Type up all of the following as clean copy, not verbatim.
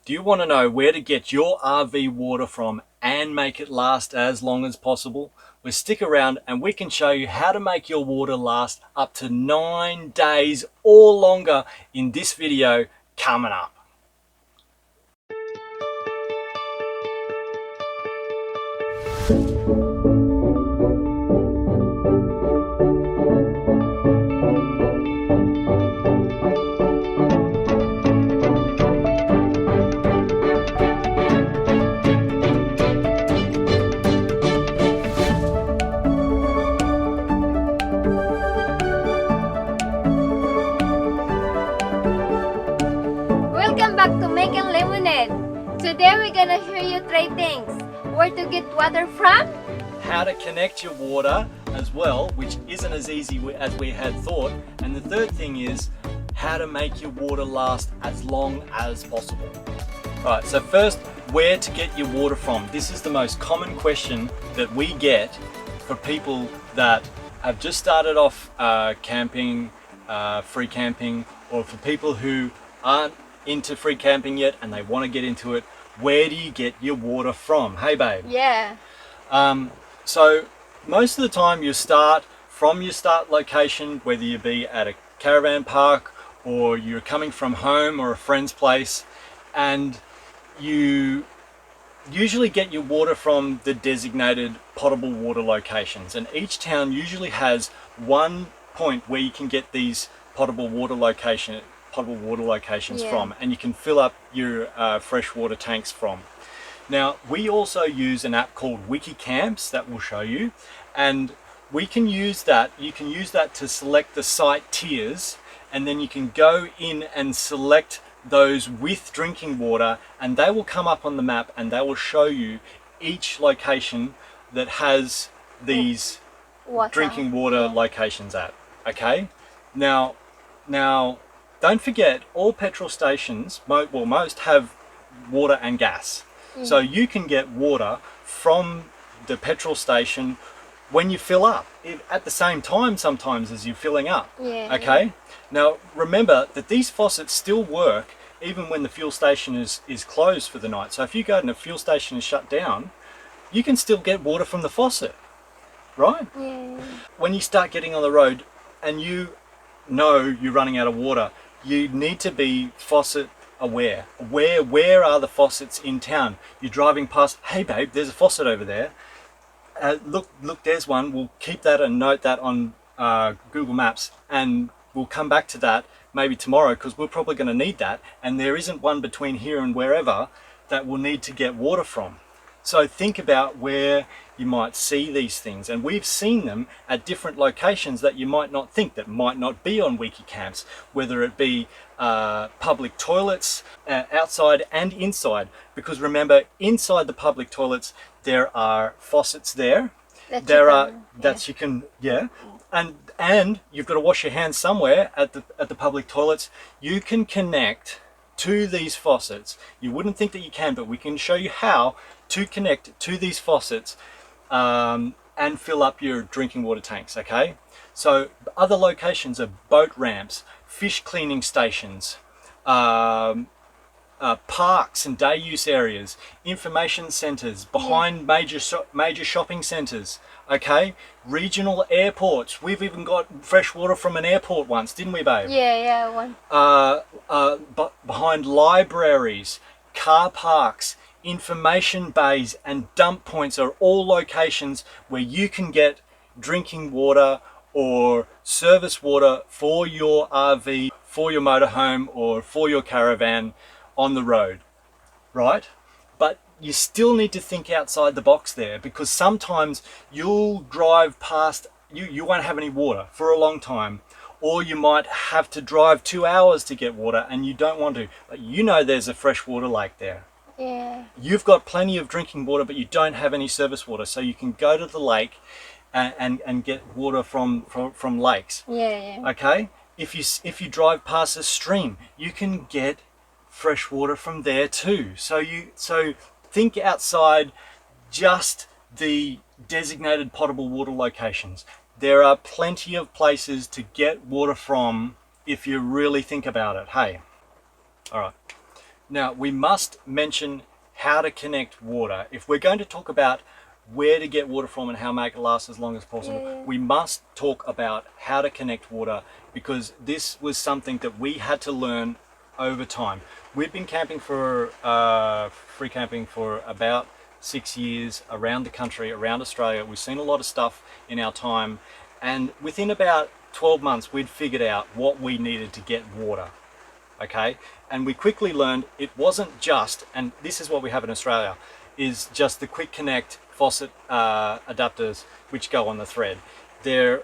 Do you want to know where to get your RV water from and make it last as long as possible? Well, stick around and we can show you how to make your water last up to 9 days or longer in this video coming up. Welcome back to Making Lemonade. Today we're gonna show you 3 things. Where to get water from, How to connect your water as well, which isn't as easy as we had thought. And the third thing is how to make your water last as long as possible. Right, so first, where to get your water from. This is the most common question that we get for people that have just started off camping, free camping, or for people who aren't into free camping yet and they want to get into it. Where do you get your water from? Hey babe. yeah. So most of the time you start from your start location, whether you be at a caravan park or you're coming from home or a friend's place, and you usually get your water from the designated potable water locations, and each town usually has one point where you can get these potable water locations Yeah. from, and you can fill up your freshwater tanks from. Now, we also use an app called WikiCamps that we'll show you, and we can use that. You can use that to select the site tiers, and then you can go in and select those with drinking water, and they will come up on the map and they will show you each location that has these Water. drinking water Yeah. locations at. Okay, now don't forget, all petrol stations, most have water and gas. So you can get water from the petrol station when you fill up, at the same time sometimes as you're filling up. Yeah. Okay, now remember that these faucets still work even when the fuel station is closed for the night. So if you go and the fuel station is shut down, you can still get water from the faucet, right? Yeah. When you start getting on the road and you know you're running out of water, you need to be faucet aware. Where are the faucets in town? You're driving past, hey babe, there's a faucet over there. Look, there's one. We'll keep that and note that on Google Maps, and we'll come back to that maybe tomorrow, because we're probably going to need that, and there isn't one between here and wherever that we'll need to get water from. So think about where you might see these things, and we've seen them at different locations that you might not think, that might not be on WikiCamps, whether it be public toilets, outside and inside, because remember, inside the public toilets there are faucets there. And you've got to wash your hands somewhere at the public toilets. You can connect to these faucets. You wouldn't think that you can, but we can show you how to connect to these faucets and fill up your drinking water tanks. Okay, so other locations are boat ramps, fish cleaning stations, parks and day use areas, information centers, behind major shopping centers. Okay, regional airports. We've even got fresh water from an airport once, didn't we, babe? Yeah, one. But behind libraries, car parks, information bays and dump points are all locations where you can get drinking water or service water for your RV, for your motorhome, or for your caravan on the road, right? But you still need to think outside the box there, because sometimes you'll drive past, you won't have any water for a long time, or you might have to drive 2 hours to get water and you don't want to, but you know there's a freshwater lake there. Yeah. You've got plenty of drinking water, but you don't have any service water, so you can go to the lake and get water from lakes. Yeah. Okay, if you drive past a stream, you can get fresh water from there too. So think outside just the designated potable water locations. There are plenty of places to get water from if you really think about it. Hey, all right. Now, we must mention how to connect water. If we're going to talk about where to get water from and how to make it last as long as possible, we must talk about how to connect water, because this was something that we had to learn over time. We've been camping for free camping for about 6 years around the country, around Australia. We've seen a lot of stuff in our time, and within about 12 months we'd figured out what we needed to get water. Okay, and we quickly learned it wasn't just, and this is what we have in Australia, is just the quick connect faucet adapters which go on the thread. They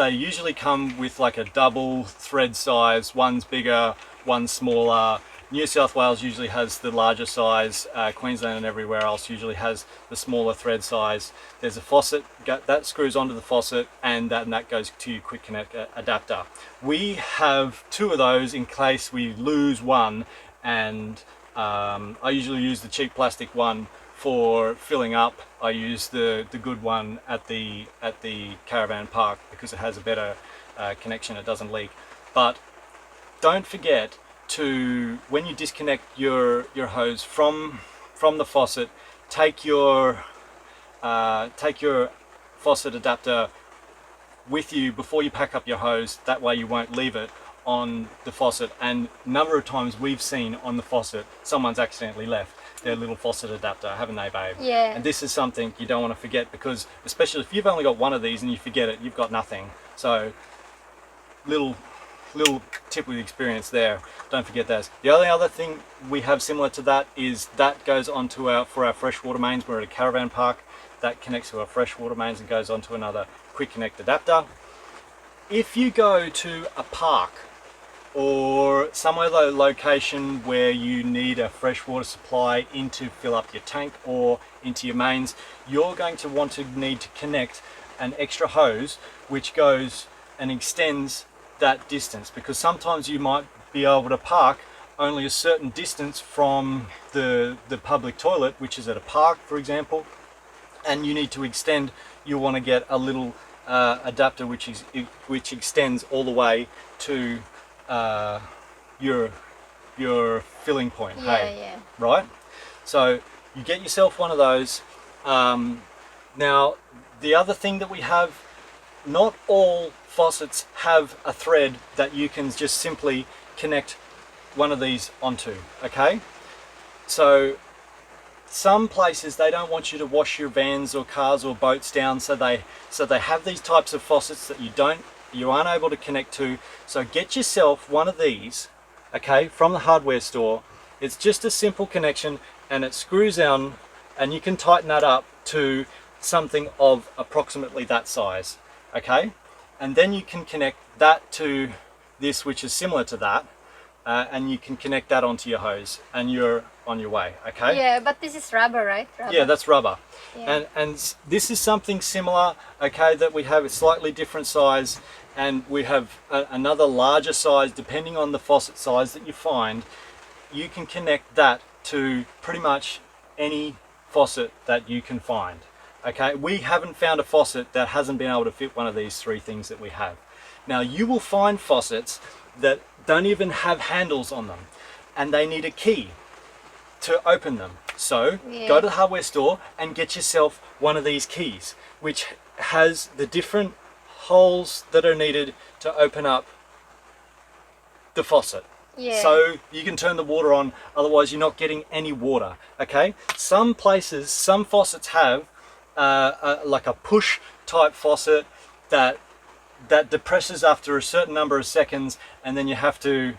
usually come with like a double thread size. One's bigger, one's smaller. New South Wales usually has the larger size. Queensland and everywhere else usually has the smaller thread size. There's a faucet that screws onto the faucet, and that goes to your quick connect adapter. We have 2 of those in case we lose one, and I usually use the cheap plastic one for filling up. I use the good one at the caravan park because it has a better connection. It doesn't leak. But don't forget to, when you disconnect your hose from the faucet, take your faucet adapter with you before you pack up your hose. That way you won't leave it on the faucet. And a number of times we've seen on the faucet someone's accidentally left their little faucet adapter, haven't they, babe? Yeah. And this is something you don't want to forget, because especially if you've only got one of these and you forget it, you've got nothing. So little tip with experience there, don't forget those. The only other thing we have similar to that is that goes onto our freshwater mains. We're at a caravan park, that connects to our freshwater mains and goes onto another quick connect adapter. If you go to a park or some other location where you need a freshwater supply in to fill up your tank or into your mains, you're going to need to connect an extra hose which goes and extends that distance, because sometimes you might be able to park only a certain distance from the public toilet, which is at a park, for example, and you need to extend. You want to get a little adapter which extends all the way to your filling point. Yeah. Right? So you get yourself one of those. Now, the other thing that we have, not all faucets have a thread that you can just simply connect one of these onto. Okay, so some places they don't want you to wash your vans or cars or boats down, so they have these types of faucets that you aren't able to connect to. So get yourself one of these, okay, from the hardware store. It's just a simple connection and it screws on, and you can tighten that up to something of approximately that size. Okay, and then you can connect that to this, which is similar to that, and you can connect that onto your hose and you're on your way. Okay. Yeah, but this is rubber, right? Rubber. Yeah, that's rubber. Yeah. And this is something similar, okay, that we have a slightly different size, and we have another larger size. Depending on the faucet size that you find, you can connect that to pretty much any faucet that you can find. Okay, we haven't found a faucet that hasn't been able to fit one of these 3 things that we have. Now, you will find faucets that don't even have handles on them, and they need a key to open them. So go to the hardware store and get yourself one of these keys, which has the different holes that are needed to open up the faucet. Yeah. So you can turn the water on, otherwise you're not getting any water. Okay, some places, some faucets have like a push type faucet that depresses after a certain number of seconds, and then you have to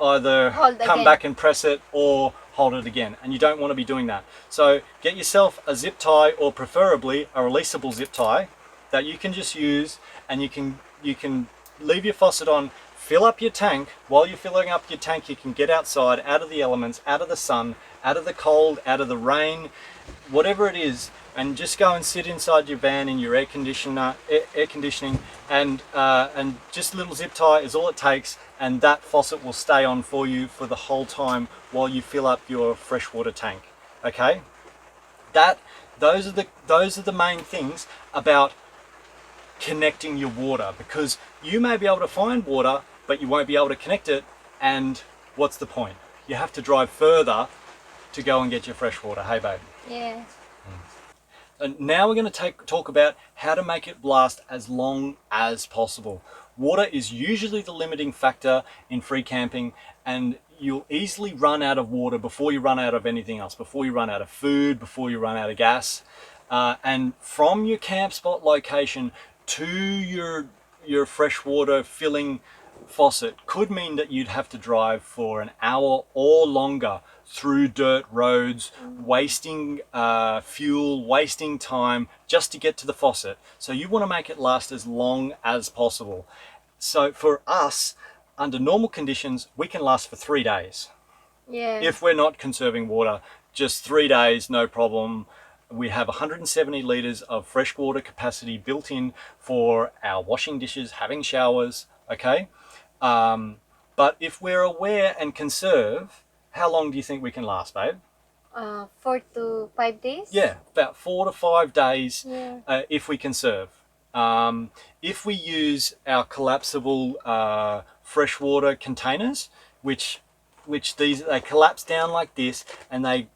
either come back and press it or hold it again, and you don't want to be doing that. So get yourself a zip tie, or preferably a releasable zip tie that you can just use, and you can leave your faucet on, fill up your tank. While you're filling up your tank, you can get outside, out of the elements, out of the sun, out of the cold, out of the rain, whatever it is, and just go and sit inside your van in your air conditioning, and just a little zip tie is all it takes, and that faucet will stay on for you for the whole time while you fill up your freshwater tank. Okay, those are the main things about connecting your water, because you may be able to find water but you won't be able to connect it, and what's the point? you have to drive further to go and get your fresh water. Hey, babe. Yeah. And now we're going to talk about how to make it last as long as possible. Water is usually the limiting factor in free camping, and you'll easily run out of water before you run out of anything else, before you run out of food, before you run out of gas. And from your camp spot location to your freshwater filling faucet could mean that you'd have to drive for an hour or longer through dirt roads, wasting fuel, wasting time just to get to the faucet. So you want to make it last as long as possible. So for us, under normal conditions, we can last for 3 days. Yeah. If we're not conserving water, just 3 days, no problem. We have 170 litres of freshwater capacity built in for our washing dishes, having showers, okay? But if we're aware and conserve, how long do you think we can last, babe? 4 to 5 days? Yeah, about 4 to 5 days. Yeah. If we conserve. If we use our collapsible freshwater containers, which they collapse down like this, and they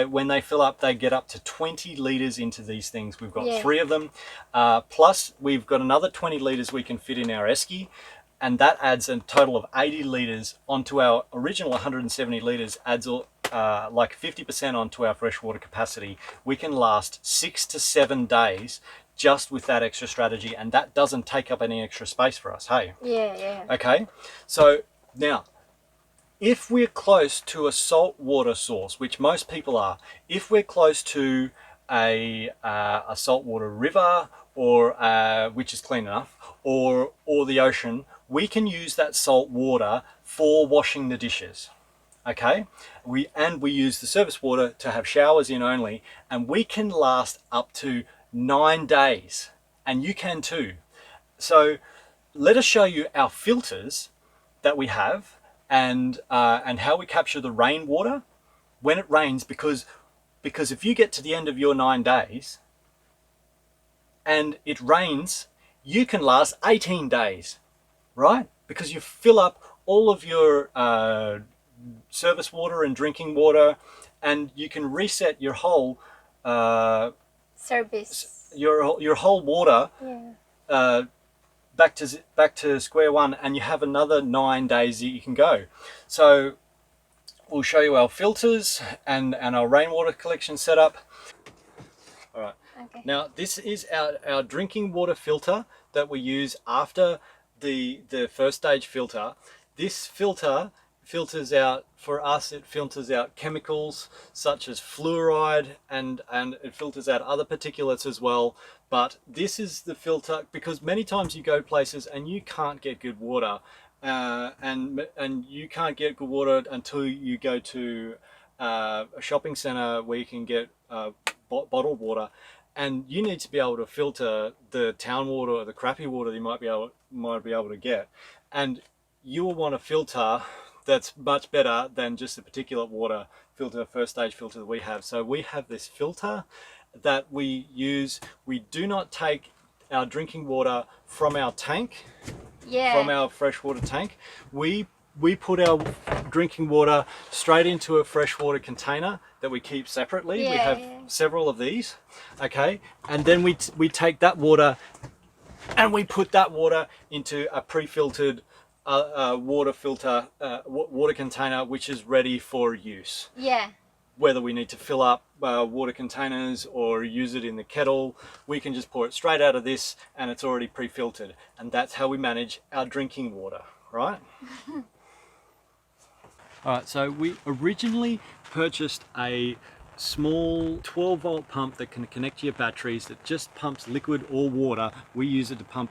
when they fill up, they get up to 20 litres into these things. We've got 3 of them. Plus, we've got another 20 litres we can fit in our esky, and that adds a total of 80 litres onto our original 170 litres, adds like 50% onto our freshwater capacity. We can last 6 to 7 days just with that extra strategy, and that doesn't take up any extra space for us, hey? Yeah, yeah. Okay, so now, if we're close to a saltwater source, which most people are, if we're close to a saltwater river, or which is clean enough, or the ocean, we can use that salt water for washing the dishes. Okay, we use the surface water to have showers in only, and we can last up to 9 days, and you can too. So let us show you our filters that we have, and how we capture the rainwater when it rains, because if you get to the end of your 9 days and it rains, you can last 18 days, right? Because you fill up all of your service water and drinking water, and you can reset your whole service, your whole water, yeah, back to square one, and you have another 9 days that you can go. So we'll show you our filters and our rainwater collection setup. All right. Okay. Now this is our drinking water filter that we use after the first stage filter. This filter filters out, for us, it filters out chemicals such as fluoride, and it filters out other particulates as well. But this is the filter, because many times you go places and you can't get good water, and you can't get good water until you go to a shopping center where you can get bottled water, and you need to be able to filter the town water or the crappy water that you might be able to get, and you will want a filter that's much better than just the particulate water filter, first stage filter that we have. So we have this filter that we use. We do not take our drinking water from our tank, from our freshwater tank. We put our drinking water straight into a freshwater container that we keep separately. We have several of these, okay? And then we take that water and we put that water into a pre-filtered water filter, water container, which is ready for use. Yeah. Whether we need to fill up water containers or use it in the kettle, we can just pour it straight out of this, and it's already pre-filtered. And that's how we manage our drinking water, right? All right, so we originally purchased a small 12-volt pump that can connect to your batteries, that just pumps liquid or water. We use it to pump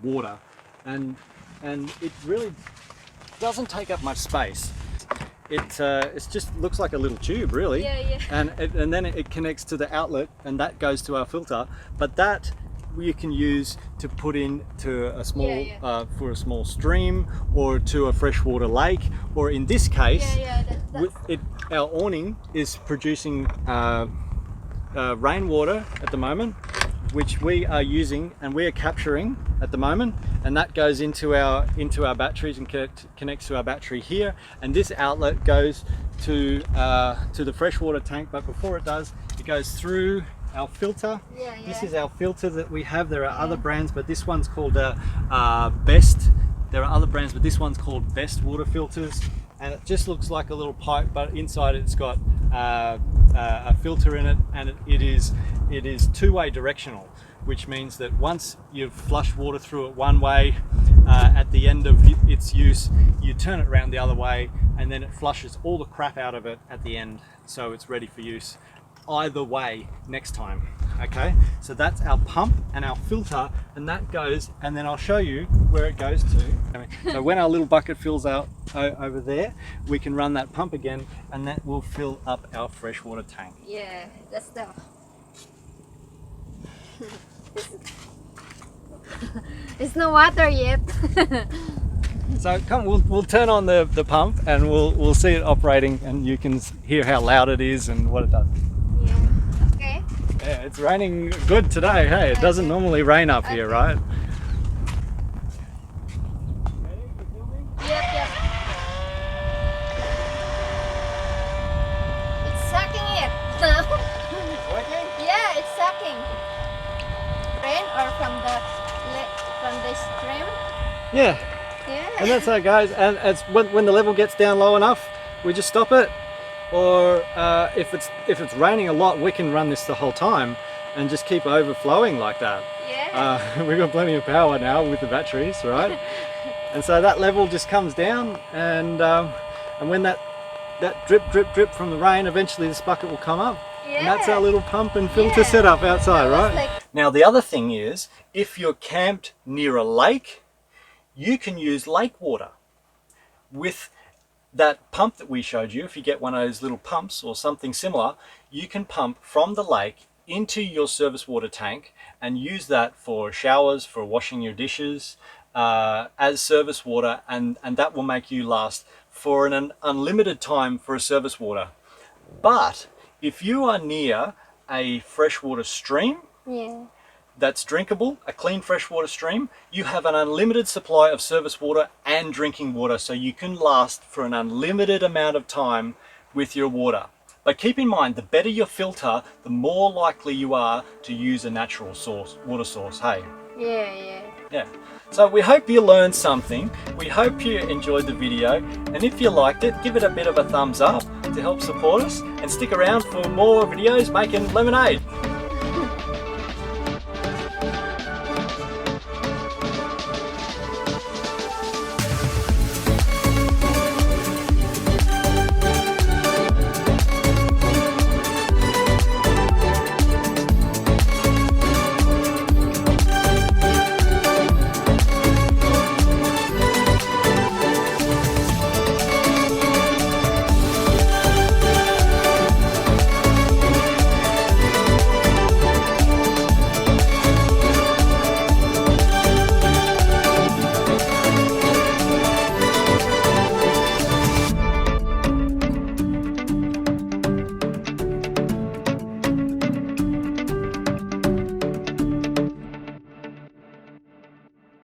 water, and it really doesn't take up much space. It just looks like a little tube, really. Yeah. And then it connects to the outlet, and that goes to our filter. But that you can use to put into a small for a small stream, or to a freshwater lake, or in this case, our awning is producing rainwater at the moment. which we are using and we are capturing at the moment, and that goes into our batteries and connects to our battery here, and this outlet goes to the freshwater tank. But before it does, it goes through our filter. This is our filter that we have. There are other brands, but this one's called Best. There are other brands, but this one's called Best water filters, and it just looks like a little pipe, but inside it's got a filter in it, and it is two-way directional, which means that once you've flushed water through it one way, at the end of its use, you turn it around the other way, and then it flushes all the crap out of it at the end, so it's ready for use either way next time. Okay, so that's our pump and our filter, and that goes, and then I'll show you where it goes to. So when our little bucket fills out over there, we can run that pump again, and that will fill up our freshwater tank. Yeah, that's the it's no water yet. So come, we'll turn on the pump and we'll see it operating, and you can hear how loud it is and what it does. Yeah. Okay. Yeah, it's raining good today. Hey, it doesn't normally rain up here, right? Yep. It's sucking it. Working? Yeah, it's sucking. Rain or from the stream? Yeah. Yeah. And that's how it goes. And it's when the level gets down low enough, we just stop it. Or if it's raining a lot, we can run this the whole time and just keep overflowing like that. Yeah. We've got plenty of power now with the batteries, right? And so that level just comes down, and when that drip from the rain, eventually this bucket will come up. Yeah. And that's our little pump and filter setup outside, right? Now the other thing is, if you're camped near a lake, you can use lake water. With that pump that we showed you, if you get one of those little pumps or something similar, you can pump from the lake into your service water tank and use that for showers, for washing your dishes, as service water, and that will make you last for an unlimited time for a service water. But if you are near a freshwater stream, that's drinkable, a clean freshwater stream, you have an unlimited supply of service water and drinking water, so you can last for an unlimited amount of time with your water. But keep in mind, the better your filter, the more likely you are to use a natural water source, hey? Yeah. So we hope you learned something. We hope you enjoyed the video, and if you liked it, give it a bit of a thumbs up to help support us, and stick around for more videos making lemonade.